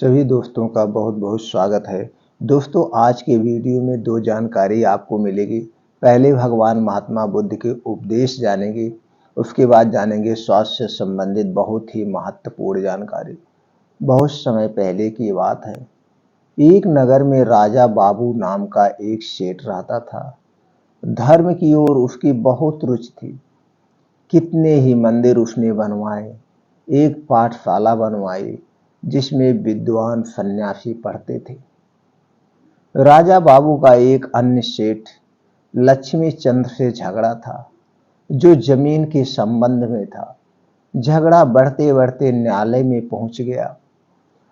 सभी दोस्तों का बहुत बहुत स्वागत है। दोस्तों, आज के वीडियो में दो जानकारी आपको मिलेगी। पहले भगवान महात्मा बुद्ध के उपदेश जानेंगे, उसके बाद जानेंगे स्वास्थ्य से संबंधित बहुत ही महत्वपूर्ण जानकारी। बहुत समय पहले की बात है। एक नगर में राजा बाबू नाम का एक सेठ रहता था। धर्म की ओर उसकी बहुत रुचि थी। कितने ही मंदिर उसने बनवाए, एक पाठशाला बनवाई जिसमें विद्वान सन्यासी पढ़ते थे। राजा बाबू का एक अन्य सेठ लक्ष्मी चंद्र से झगड़ा था, जो जमीन के संबंध में था। झगड़ा बढ़ते बढ़ते न्यायालय में पहुंच गया।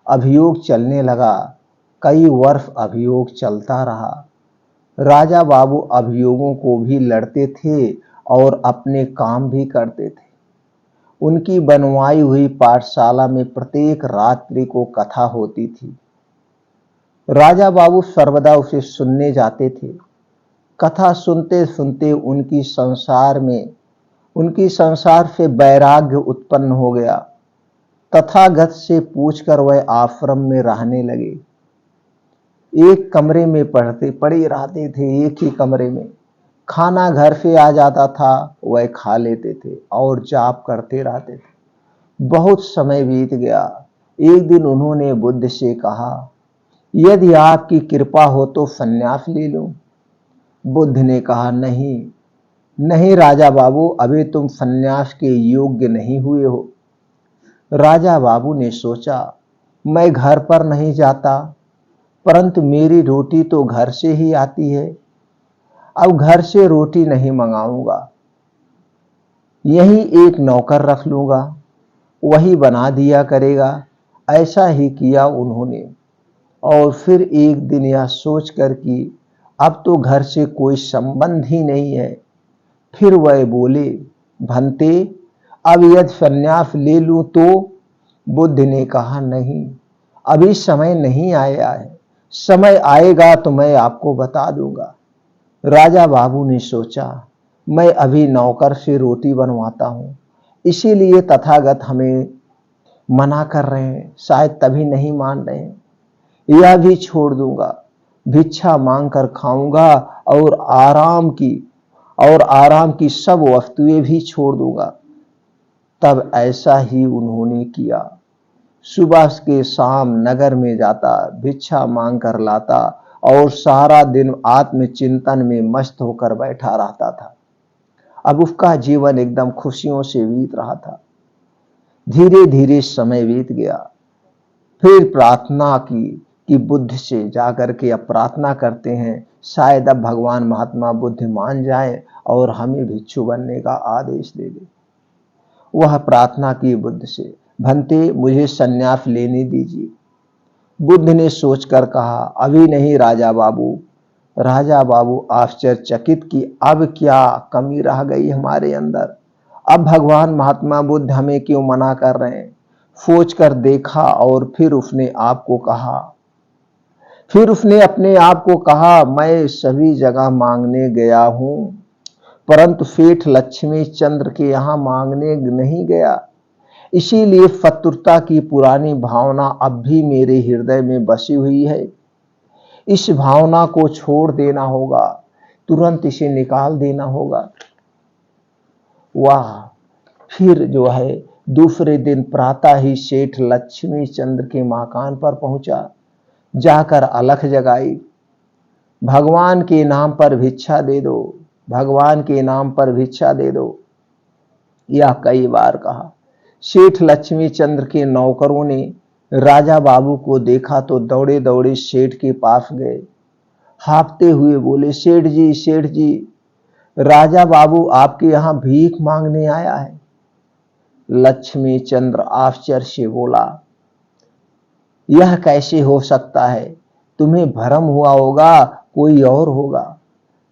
अभियोग चलने लगा। कई वर्ष अभियोग चलता रहा। राजा बाबू अभियोगों को भी लड़ते थे और अपने काम भी करते थे। उनकी बनवाई हुई पाठशाला में प्रत्येक रात्रि को कथा होती थी। राजा बाबू सर्वदा उसे सुनने जाते थे। कथा सुनते सुनते उनकी संसार से वैराग्य उत्पन्न हो गया। तथागत से पूछकर वह आश्रम में रहने लगे। एक कमरे में पड़े रहते थे, एक ही कमरे में। खाना घर से आ जाता था, वह खा लेते थे और जाप करते रहते थे। बहुत समय बीत गया। एक दिन उन्होंने बुद्ध से कहा, यदि आपकी कृपा हो तो संन्यास ले लूं। बुद्ध ने कहा, नहीं नहीं राजा बाबू, अभी तुम संन्यास के योग्य नहीं हुए हो। राजा बाबू ने सोचा, मैं घर पर नहीं जाता, परंतु मेरी रोटी तो घर से ही आती है। अब घर से रोटी नहीं मंगाऊंगा, यही एक नौकर रख लूंगा, वही बना दिया करेगा। ऐसा ही किया उन्होंने। और फिर एक दिन यह सोचकर कि अब तो घर से कोई संबंध ही नहीं है, फिर वह बोले, भंते अब यदि संन्यास ले लूं तो? बुद्ध ने कहा, नहीं, अभी समय नहीं आया है। समय आएगा तो मैं आपको बता दूंगा। राजा बाबू ने सोचा, मैं अभी नौकर से रोटी बनवाता हूं, इसीलिए तथागत हमें मना कर रहे हैं, शायद तभी नहीं मान रहे हैं। यह भी छोड़ दूंगा, भिक्षा मांग कर खाऊंगा और आराम की सब वस्तुएं भी छोड़ दूंगा। तब ऐसा ही उन्होंने किया। सुबह के शाम नगर में जाता, भिक्षा मांग कर लाता और सारा दिन आत्मचिंतन में मस्त होकर बैठा रहता था। अब उसका जीवन एकदम खुशियों से बीत रहा था। धीरे धीरे समय बीत गया। फिर प्रार्थना की कि बुद्ध से जाकर के अब प्रार्थना करते हैं, शायद अब भगवान महात्मा बुद्ध मान जाए और हमें भिक्षु बनने का आदेश दे दे। वह प्रार्थना की बुद्ध से, भंते मुझे संन्यास लेने दीजिए। बुद्ध ने सोचकर कहा, अभी नहीं राजा बाबू। राजा बाबू आश्चर्यचकित कि अब क्या कमी रह गई हमारे अंदर, अब भगवान महात्मा बुद्ध हमें क्यों मना कर रहे हैं। सोच कर देखा और फिर उसने अपने आप को कहा, मैं सभी जगह मांगने गया हूं, परंतु सेठ लक्ष्मी चंद्र के यहां मांगने नहीं गया। इसीलिए शत्रुता की पुरानी भावना अब भी मेरे हृदय में बसी हुई है। इस भावना को छोड़ देना होगा, तुरंत इसे निकाल देना होगा। वाह! फिर जो है दूसरे दिन प्रातः ही सेठ लक्ष्मी चंद्र के मकान पर पहुंचा। जाकर अलख जगाई, भगवान के नाम पर भिक्षा दे दो, भगवान के नाम पर भिक्षा दे दो, यह कई बार कहा। सेठ लक्ष्मी चंद्र के नौकरों ने राजा बाबू को देखा तो दौड़े दौड़े सेठ के पास गए। हाँफते हुए बोले, सेठ जी, राजा बाबू आपके यहां भीख मांगने आया है। लक्ष्मी चंद्र आश्चर्य से बोला, यह कैसे हो सकता है? तुम्हें भ्रम हुआ होगा, कोई और होगा।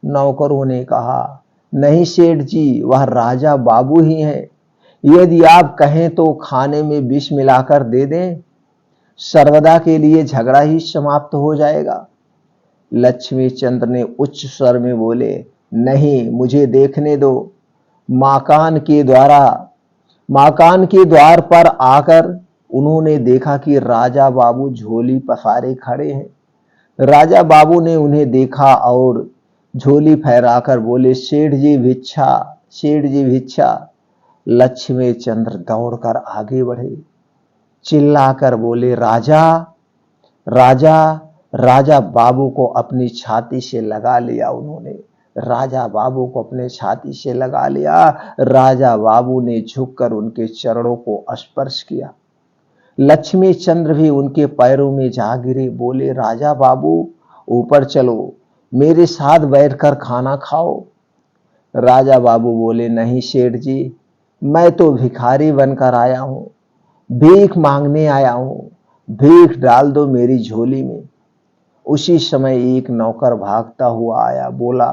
नौकरों ने कहा, नहीं सेठ जी, वह राजा बाबू ही हैं। यदि आप कहें तो खाने में विष मिलाकर दे दें, सर्वदा के लिए झगड़ा ही समाप्त हो जाएगा। लक्ष्मी चंद्र ने उच्च स्वर में बोले, नहीं, मुझे देखने दो। माकान के द्वार पर आकर उन्होंने देखा कि राजा बाबू झोली पसारे खड़े हैं। राजा बाबू ने उन्हें देखा और झोली फहराकर बोले, सेठ जी भिक्षा, सेठ जी भिक्षा। लक्ष्मी चंद्र दौड़कर आगे बढ़े, चिल्लाकर बोले, राजा राजा। राजा बाबू को अपनी छाती से लगा लिया उन्होंने, राजा बाबू को अपने छाती से लगा लिया। राजा बाबू ने झुककर उनके चरणों को स्पर्श किया। लक्ष्मी चंद्र भी उनके पैरों में जा गिरे, बोले, राजा बाबू ऊपर चलो, मेरे साथ बैठकर खाना खाओ। राजा बाबू बोले, नहीं सेठ जी, मैं तो भिखारी बनकर आया हूं, भीख मांगने आया हूं, भीख डाल दो मेरी झोली में। उसी समय एक नौकर भागता हुआ आया, बोला,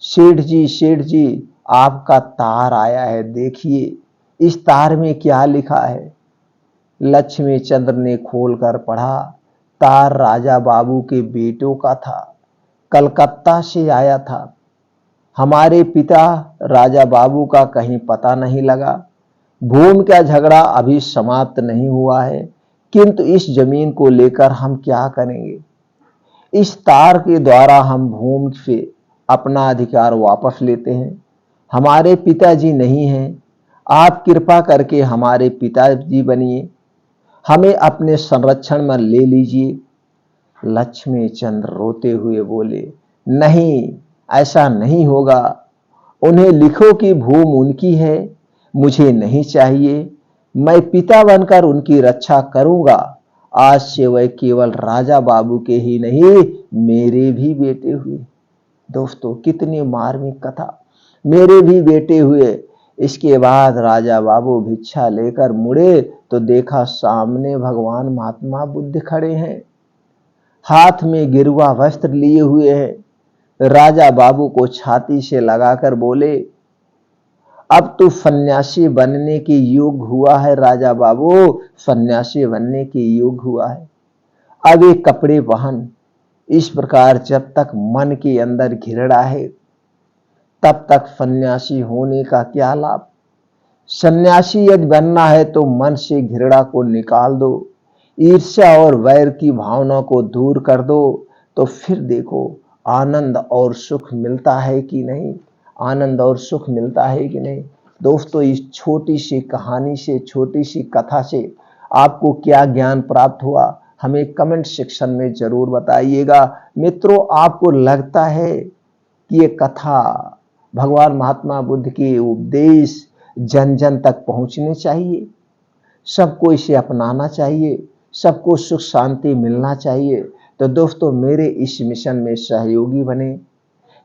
सेठ जी, सेठ जी, आपका तार आया है, देखिए इस तार में क्या लिखा है। लक्ष्मी चंद्र ने खोलकर पढ़ा। तार राजा बाबू के बेटों का था, कलकत्ता से आया था। हमारे पिता राजा बाबू का कहीं पता नहीं लगा। भूमि का झगड़ा अभी समाप्त नहीं हुआ है, किंतु इस जमीन को लेकर हम क्या करेंगे। इस तार के द्वारा हम भूमि से अपना अधिकार वापस लेते हैं। हमारे पिताजी नहीं हैं, आप कृपा करके हमारे पिताजी बनिए, हमें अपने संरक्षण में ले लीजिए। लक्ष्मी चंद्र रोते हुए बोले, नहीं, ऐसा नहीं होगा। उन्हें लिखो कि भूमि उनकी है, मुझे नहीं चाहिए। मैं पिता बनकर उनकी रक्षा करूंगा। आज से वह केवल राजा बाबू के ही नहीं, मेरे भी बेटे हुए। दोस्तों, कितनी मार्मिक कथा। मेरे भी बेटे हुए। इसके बाद राजा बाबू भिक्षा लेकर मुड़े तो देखा सामने भगवान महात्मा बुद्ध खड़े हैं, हाथ में गिरुआ वस्त्र लिए हुए हैं। राजा बाबू को छाती से लगाकर बोले, अब तू सन्यासी बनने के योग्य हुआ है राजा बाबू, सन्यासी बनने के योग्य हुआ है। अब ये कपड़े पहन। इस प्रकार जब तक मन के अंदर घृणा है, तब तक सन्यासी होने का क्या लाभ। सन्यासी यदि बनना है तो मन से घृणा को निकाल दो, ईर्ष्या और वैर की भावना को दूर कर दो, तो फिर देखो आनंद और सुख मिलता है कि नहीं, आनंद और सुख मिलता है कि नहीं। दोस्तों, इस छोटी सी कहानी से, छोटी सी कथा से आपको क्या ज्ञान प्राप्त हुआ, हमें कमेंट सेक्शन में जरूर बताइएगा। मित्रों, आपको लगता है कि ये कथा, भगवान महात्मा बुद्ध के उपदेश जन जन तक पहुंचने चाहिए, सबको इसे अपनाना चाहिए, सबको सुख शांति मिलना चाहिए। तो दोस्तों, मेरे इस मिशन में सहयोगी बने,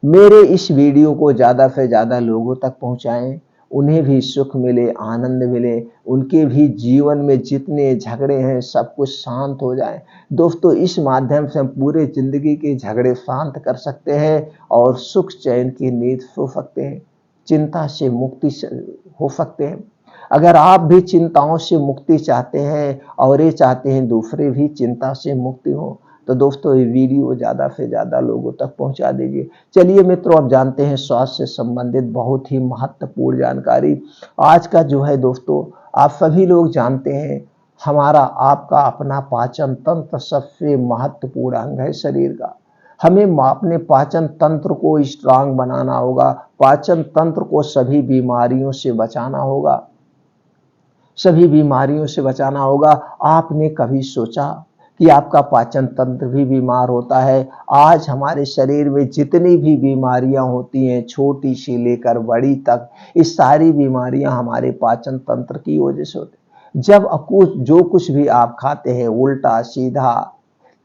मेरे इस वीडियो को ज़्यादा से ज़्यादा लोगों तक पहुंचाएं, उन्हें भी सुख मिले, आनंद मिले, उनके भी जीवन में जितने झगड़े हैं सब कुछ शांत हो जाए। दोस्तों, इस माध्यम से हम पूरे जिंदगी के झगड़े शांत कर सकते हैं और सुख चैन की नींद सो सकते हैं, चिंता से मुक्ति हो सकते हैं। अगर आप भी चिंताओं से मुक्ति चाहते हैं और ये चाहते हैं दूसरे भी चिंता से मुक्ति हो, तो दोस्तों ये वीडियो ज़्यादा से ज़्यादा लोगों तक पहुंचा दीजिए। चलिए मित्रों, अब जानते हैं स्वास्थ्य से संबंधित बहुत ही महत्वपूर्ण जानकारी। आज का जो है दोस्तों, आप सभी लोग जानते हैं, हमारा आपका अपना पाचन तंत्र सबसे महत्वपूर्ण अंग है शरीर का। हमें अपने पाचन तंत्र को स्ट्रांग बनाना होगा, पाचन तंत्र को सभी बीमारियों से बचाना होगा, सभी बीमारियों से बचाना होगा। आपने कभी सोचा कि आपका पाचन तंत्र भी बीमार होता है? आज हमारे शरीर में जितनी भी बीमारियां होती हैं, छोटी से लेकर बड़ी तक, इस सारी बीमारियां हमारे पाचन तंत्र की वजह से होती हैं। जब जो कुछ भी आप खाते हैं, उल्टा सीधा,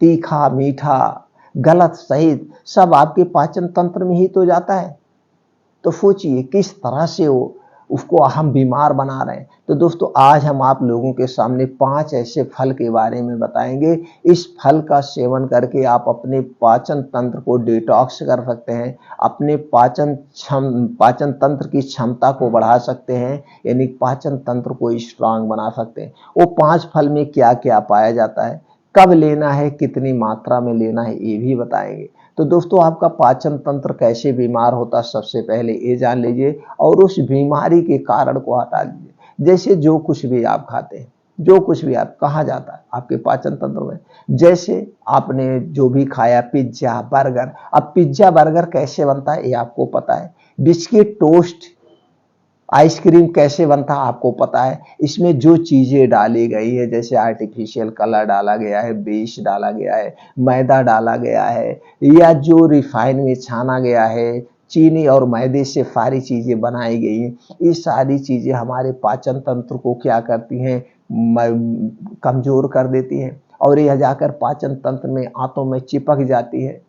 तीखा मीठा, गलत सही, सब आपके पाचन तंत्र में ही तो जाता है। तो सोचिए किस तरह से उसको हम बीमार बना रहे हैं। तो दोस्तों, आज हम आप लोगों के सामने 5 ऐसे फल के बारे में बताएंगे। इस फल का सेवन करके आप अपने पाचन तंत्र को डिटॉक्स कर सकते हैं, अपने पाचन तंत्र की क्षमता को बढ़ा सकते हैं, यानी पाचन तंत्र को स्ट्रांग बना सकते हैं। वो 5 फल में क्या क्या पाया जाता है, कब लेना है, कितनी मात्रा में लेना है, ये भी बताएंगे। तो दोस्तों, आपका पाचन तंत्र कैसे बीमार होता है, सबसे पहले ये जान लीजिए और उस बीमारी के कारण को हटा लीजिए। जैसे जो कुछ भी आप खाते हैं, जो कुछ भी आप कहा जाता है आपके पाचन तंत्र में। जैसे आपने जो भी खाया पिज्जा बर्गर, अब पिज्जा बर्गर कैसे बनता है ये आपको पता है, बिस्किट टोस्ट आइसक्रीम कैसे बनता है आपको पता है। इसमें जो चीजें डाली गई है, जैसे आर्टिफिशियल कलर डाला गया है, बीज डाला गया है, मैदा डाला गया है, या जो रिफाइन में छाना गया है, चीनी और मैदे से सारी चीजें बनाई गई हैं, ये सारी चीजें हमारे पाचन तंत्र को क्या करती हैं, कमजोर कर देती हैं, और यह जाकर पाचन तंत्र में आंतों में चिपक जाती है,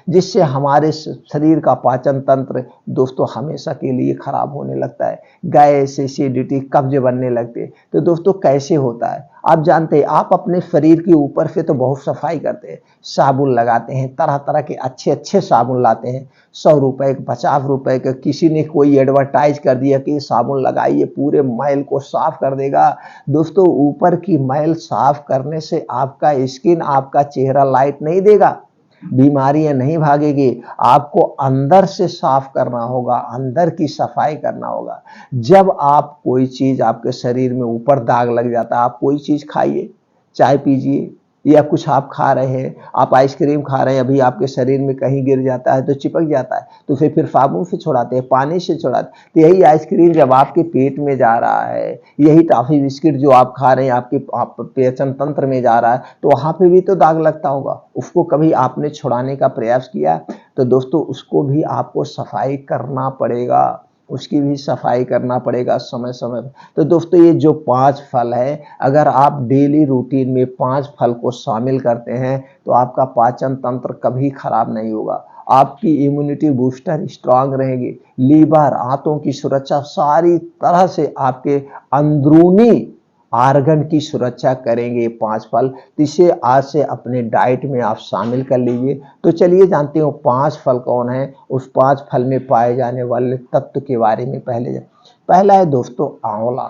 जिससे हमारे शरीर का पाचन तंत्र दोस्तों हमेशा के लिए खराब होने लगता है। गैस, एसिडिटी, कब्ज बनने लगते हैं। तो दोस्तों कैसे होता है आप जानते हैं, आप अपने शरीर के ऊपर से तो बहुत सफाई करते हैं, साबुन लगाते हैं, तरह तरह के अच्छे अच्छे साबुन लाते हैं, 100 रुपए के, 50 रुपए के, किसी ने कोई एडवर्टाइज कर दिया कि साबुन लगाइए पूरे मैल को साफ कर देगा। दोस्तों ऊपर की मैल साफ करने से आपका स्किन, आपका चेहरा लाइट नहीं देगा, बीमारियां नहीं भागेगी, आपको अंदर से साफ करना होगा, अंदर की सफाई करना होगा। जब आप कोई चीज आपके शरीर में ऊपर दाग लग जाता है, आप कोई चीज खाइए, चाय पीजिए या कुछ आप खा रहे हैं, आप आइसक्रीम खा रहे हैं, अभी आपके शरीर में कहीं गिर जाता है तो चिपक जाता है, तो फिर साबुन से छुड़ाते हैं, पानी से छुड़ाते हैं। तो यही आइसक्रीम जब आपके पेट में जा रहा है, यही टॉफी बिस्किट जो आप खा रहे हैं आपके पाचन तंत्र में जा रहा है, तो वहां पे भी तो दाग लगता होगा, उसको कभी आपने छुड़ाने का प्रयास किया? तो दोस्तों उसको भी आपको सफाई करना पड़ेगा, उसकी भी सफाई करना पड़ेगा समय समय पर। तो दोस्तों ये जो 5 फल है, अगर आप डेली रूटीन में 5 फल को शामिल करते हैं तो आपका पाचन तंत्र कभी खराब नहीं होगा, आपकी इम्यूनिटी बूस्टर स्ट्रांग रहेगी, लीवर, आंतों की सुरक्षा, सारी तरह से आपके अंदरूनी आर्गन की सुरक्षा करेंगे 5 फल। तो इसे आज से अपने डाइट में आप शामिल कर लीजिए। तो चलिए जानते हो 5 फल कौन है, उस 5 फल में पाए जाने वाले तत्व के बारे में पहला है दोस्तों आंवला।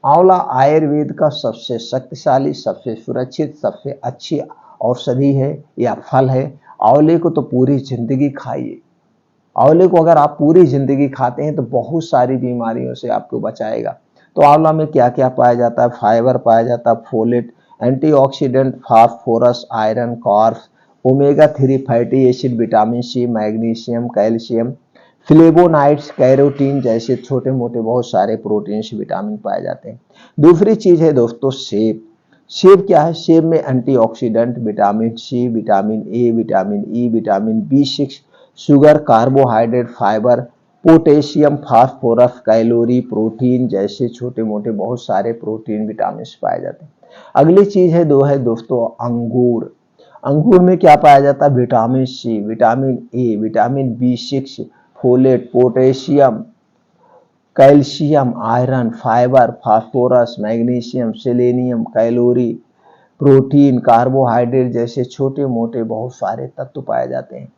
आंवला आयुर्वेद का सबसे शक्तिशाली, सबसे सुरक्षित, सबसे अच्छी औषधि है या फल है। आंवले को तो पूरी जिंदगी खाइए, आंवले को अगर आप पूरी जिंदगी खाते हैं तो बहुत सारी बीमारियों से आपको बचाएगा। तो आंवला में क्या क्या पाया जाता है, फाइबर पाया जाता है, folate, antioxidant, phosphorus, iron, carbs, omega 3 fatty acid, vitamin C, magnesium, calcium, flavonoids, carotene जैसे छोटे मोटे बहुत सारे प्रोटीन्स, विटामिन पाए जाते हैं। दूसरी चीज है दोस्तों सेब। सेब क्या है, सेब में antioxidant, vitamin C, vitamin A, vitamin E, vitamin बी6, sugar, carbohydrate, fibre, potassium, phosphorus, calorie, protein जैसे छोटे मोटे बहुत सारे प्रोटीन, विटामिन पाए जाते हैं। अगली चीज है दोस्तों अंगूर। अंगूर में क्या पाया जाता है, vitamin C, vitamin A, vitamin बी6, folate, potassium, calcium, iron, fibre, phosphorus, magnesium, selenium, calorie, protein, carbohydrate जैसे छोटे मोटे बहुत सारे तत्व पाए जाते हैं।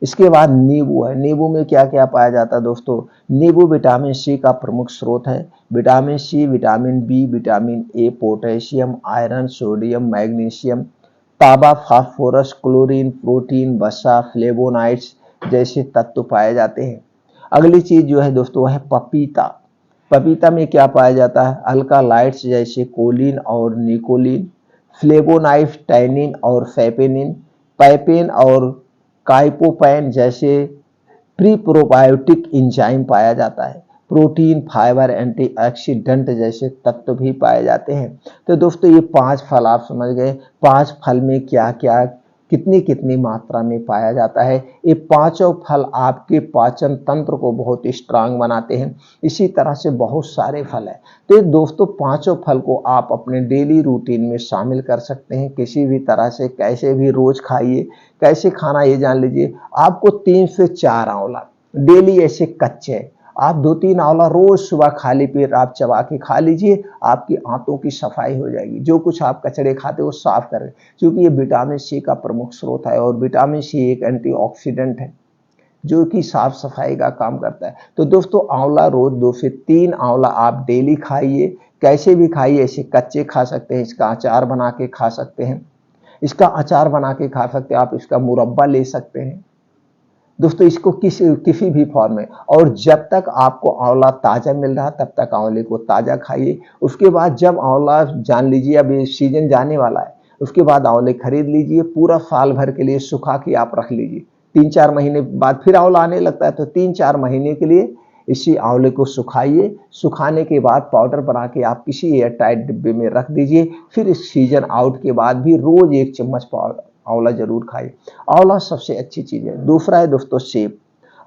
इसके बाद नींबू है। नींबू में क्या क्या पाया जाता है दोस्तों, नींबू विटामिन सी का प्रमुख स्रोत है। Vitamin C, vitamin B, vitamin A, potassium, iron, sodium, magnesium, तांबा, फास्फोरस, क्लोरीन, प्रोटीन, वसा, फ्लेवोनाइड्स जैसे तत्व पाए जाते हैं। अगली चीज जो है दोस्तों वह है पपीता। पपीता में क्या पाया जाता है, अल्कालाइड्स जैसे कोलिन और निकोलिन, फ्लेवोनाइड्स, टैनिन और फैपेनिन, पैपेन और काइपोपैन जैसे प्री प्रोबायोटिक एंजाइम पाया जाता है। प्रोटीन, फाइबर, एंटीऑक्सीडेंट जैसे तत्व भी पाए जाते हैं। तो दोस्तों ये 5 फल आप समझ गए, 5 फल में क्या क्या कितनी कितनी मात्रा में पाया जाता है। ये पांचों फल आपके पाचन तंत्र को बहुत स्ट्रांग बनाते हैं। इसी तरह से बहुत सारे फल हैं। तो ये दोस्तों पांचों फल को आप अपने डेली रूटीन में शामिल कर सकते हैं, किसी भी तरह से, कैसे भी रोज खाइए। कैसे खाना ये जान लीजिए, आपको 3 से 4 आंवला डेली ऐसे कच्चे, आप 2-3 आंवला रोज सुबह खाली पेट आप चबा के खा लीजिए, आपकी आंतों की सफाई हो जाएगी। जो कुछ आप कचड़े खाते हो वो साफ करें, क्योंकि ये विटामिन सी का प्रमुख स्रोत है और विटामिन सी एक एंटीऑक्सीडेंट है जो कि साफ सफाई का काम करता है। तो दोस्तों आंवला रोज 2 से 3 आंवला आप डेली खाइए। कैसे भी खाइए, ऐसे कच्चे खा सकते हैं, इसका अचार बना के खा सकते हैं, इसका अचार बना के खा सकते हैं, आप इसका मुरब्बा ले सकते हैं, दोस्तों इसको किसी भी फॉर्म में, और जब तक आपको आंवला ताज़ा मिल रहा तब तक आंवले को ताज़ा खाइए। उसके बाद जब आंवला जान लीजिए अब ये सीजन जाने वाला है, उसके बाद आंवले खरीद लीजिए, पूरा साल भर के लिए सुखा के आप रख लीजिए। 3-4 महीने बाद फिर आंवला आने लगता है, तो 3-4 महीने के लिए इसी आंवले को सुखाइए। सुखाने के बाद पाउडर बना के आप किसी एयर टाइट डिब्बे में रख दीजिए। फिर इस सीजन आउट के बाद भी रोज 1 चम्मच आंवला जरूर खाइए। आंवला सबसे अच्छी चीज है। दूसरा है दोस्तों सेब।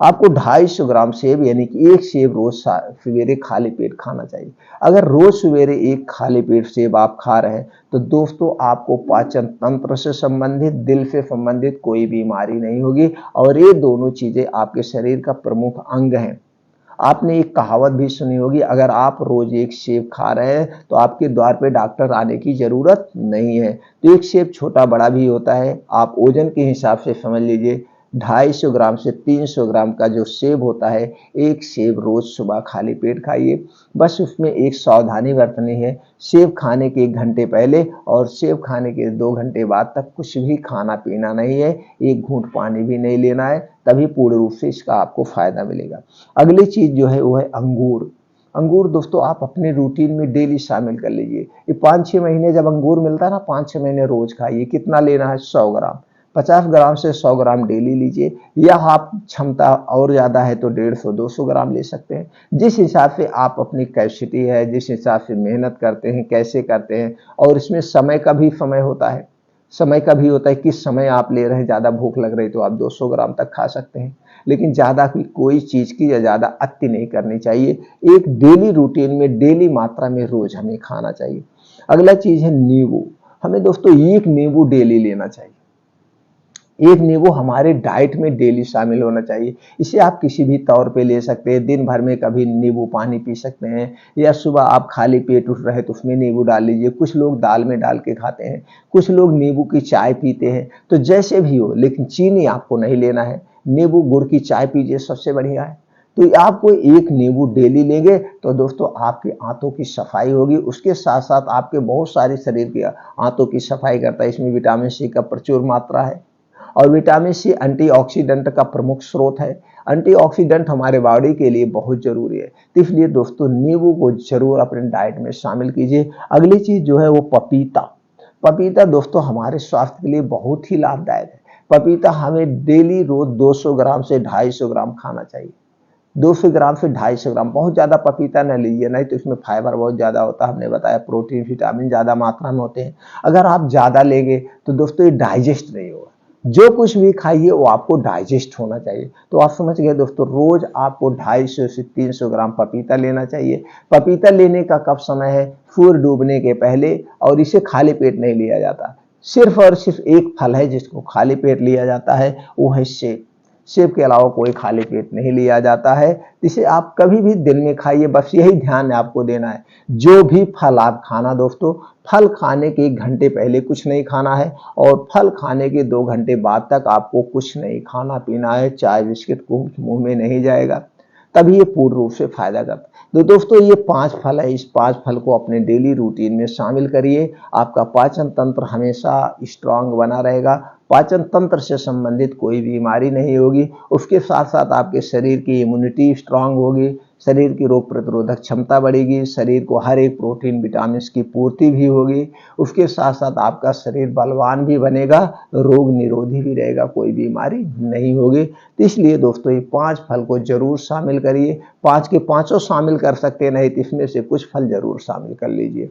आपको 250 ग्राम सेब यानी कि 1 सेब रोज सवेरे खाली पेट खाना चाहिए। अगर रोज सवेरे 1 खाली पेट सेब आप खा रहे हैं तो दोस्तों आपको पाचन तंत्र से संबंधित, दिल से संबंधित कोई बीमारी नहीं होगी, और ये दोनों चीजें आपके शरीर का प्रमुख अंग हैं। आपने एक कहावत भी सुनी होगी, अगर आप रोज 1 सेब खा रहे हैं तो आपके द्वार पे डॉक्टर आने की जरूरत नहीं है। तो 1 सेब छोटा बड़ा भी होता है। आप ओजन के हिसाब से समझ लीजिए 250 ग्राम से 300 ग्राम का जो सेब होता है, 1 सेब रोज सुबह खाली पेट खाइए। बस उसमें एक सावधानी बरतनी है, सेब खाने के 1 घंटे पहले और सेब खाने के 2 घंटे बाद तक कुछ भी खाना पीना नहीं है, 1 घूंट पानी भी नहीं लेना है, तभी पूर्ण रूप से इसका आपको फायदा मिलेगा। अगली चीज जो है वो है अंगूर। अंगूर दोस्तों आप अपने रूटीन में डेली शामिल कर लीजिए। ये 5-6 महीने जब अंगूर मिलता है ना, 5-6 महीने रोज खाइए। कितना लेना है? 100 ग्राम। 50 ग्राम से 100 ग्राम डेली लीजिए, या आप क्षमता और ज़्यादा है तो 150-200 ग्राम ले सकते हैं। जिस हिसाब से आप अपनी कैपेसिटी है, जिस हिसाब से मेहनत करते हैं, कैसे करते हैं, और इसमें समय का भी होता है। समय का भी होता है, किस समय आप ले रहे हैं। ज़्यादा भूख लग रही तो आप 200 ग्राम तक खा सकते हैं, लेकिन ज़्यादा की कोई चीज़ की या ज़्यादा अति नहीं करनी चाहिए। एक डेली रूटीन में डेली मात्रा में रोज हमें खाना चाहिए। अगला चीज़ है नींबू। हमें दोस्तों 1 नींबू डेली लेना चाहिए। 1 नींबू हमारे डाइट में डेली शामिल होना चाहिए। इसे आप किसी भी तौर पे ले सकते हैं। दिन भर में कभी नींबू पानी पी सकते हैं, या सुबह आप खाली पेट उठ रहे तो उसमें नींबू डाल लीजिए। कुछ लोग दाल में डाल के खाते हैं, कुछ लोग नींबू की चाय पीते हैं। तो जैसे भी हो, लेकिन चीनी आपको नहीं लेना है। नींबू गुड़ की चाय पीजिए, सबसे बढ़िया है। तो आपको 1 नींबू डेली लेंगे तो दोस्तों आपके आंतों की सफाई होगी। उसके साथ साथ आपके बहुत सारे शरीर के आंतों की सफाई करता है। इसमें विटामिन सी का प्रचुर मात्रा है, और विटामिन सी एंटीऑक्सीडेंट का प्रमुख स्रोत है। एंटीऑक्सीडेंट हमारे बॉडी के लिए बहुत जरूरी है, तो इसलिए दोस्तों नींबू को जरूर अपने डाइट में शामिल कीजिए। अगली चीज जो है वो पपीता। पपीता दोस्तों हमारे स्वास्थ्य के लिए बहुत ही लाभदायक है। पपीता हमें डेली रोज 200 ग्राम से 250 ग्राम खाना चाहिए। 200 ग्राम से 250 ग्राम, बहुत ज्यादा पपीता न लीजिए, नहीं तो इसमें फाइबर बहुत ज्यादा होता है। हमने बताया प्रोटीन विटामिन ज्यादा मात्रा में होते हैं। अगर आप ज्यादा लेंगे तो दोस्तों ये डाइजेस्ट नहीं होगा। जो कुछ भी खाइए वो आपको डाइजेस्ट होना चाहिए। तो आप समझ गए दोस्तों, रोज आपको 250 से 300 ग्राम पपीता लेना चाहिए। पपीता लेने का कब समय है? सूर्य डूबने के पहले, और इसे खाली पेट नहीं लिया जाता। सिर्फ और सिर्फ एक फल है जिसको खाली पेट लिया जाता है, वो है सेब। सेब के अलावा कोई खाली पेट नहीं लिया जाता है। इसे आप कभी भी दिन में खाइए, बस यही ध्यान आपको देना है। जो भी फल आप खाना दोस्तों, फल खाने के 1 घंटे पहले कुछ नहीं खाना है, और फल खाने के 2 घंटे बाद तक आपको कुछ नहीं खाना पीना है। चाय बिस्किट कुछ मुंह में नहीं जाएगा, तभी ये पूर्ण रूप से फायदा करता है। तो दोस्तों ये 5 फल है, इस 5 फल को अपने डेली रूटीन में शामिल करिए। आपका पाचन तंत्र हमेशा स्ट्रांग बना रहेगा, पाचन तंत्र से संबंधित कोई बीमारी नहीं होगी। उसके साथ साथ आपके शरीर की इम्यूनिटी स्ट्रांग होगी, शरीर की रोग प्रतिरोधक क्षमता बढ़ेगी, शरीर को हर एक प्रोटीन विटामिन की पूर्ति भी होगी। उसके साथ साथ आपका शरीर बलवान भी बनेगा, रोग निरोधी भी रहेगा, कोई बीमारी नहीं होगी। तो इसलिए दोस्तों ये 5 फल को जरूर शामिल करिए। 5 के 5 शामिल कर सकते हैं, नहीं तो इसमें से कुछ फल जरूर शामिल कर लीजिए।